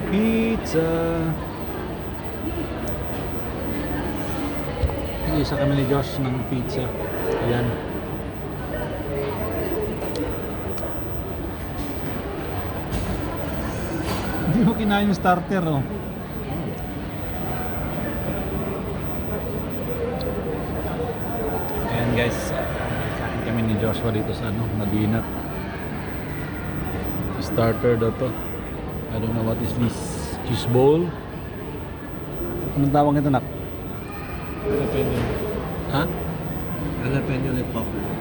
Pizza. Isa kami ni Josh ng pizza. Ayan. Hindi mo kinain yung starter, oh. Ayan guys, kain kami ni Joshua dito sa Madinat. Starter daw to. I don't know what is this. Cheese bowl. Anong tawag ito, nak? Jalapeno. Ha? Jalapeno like popper.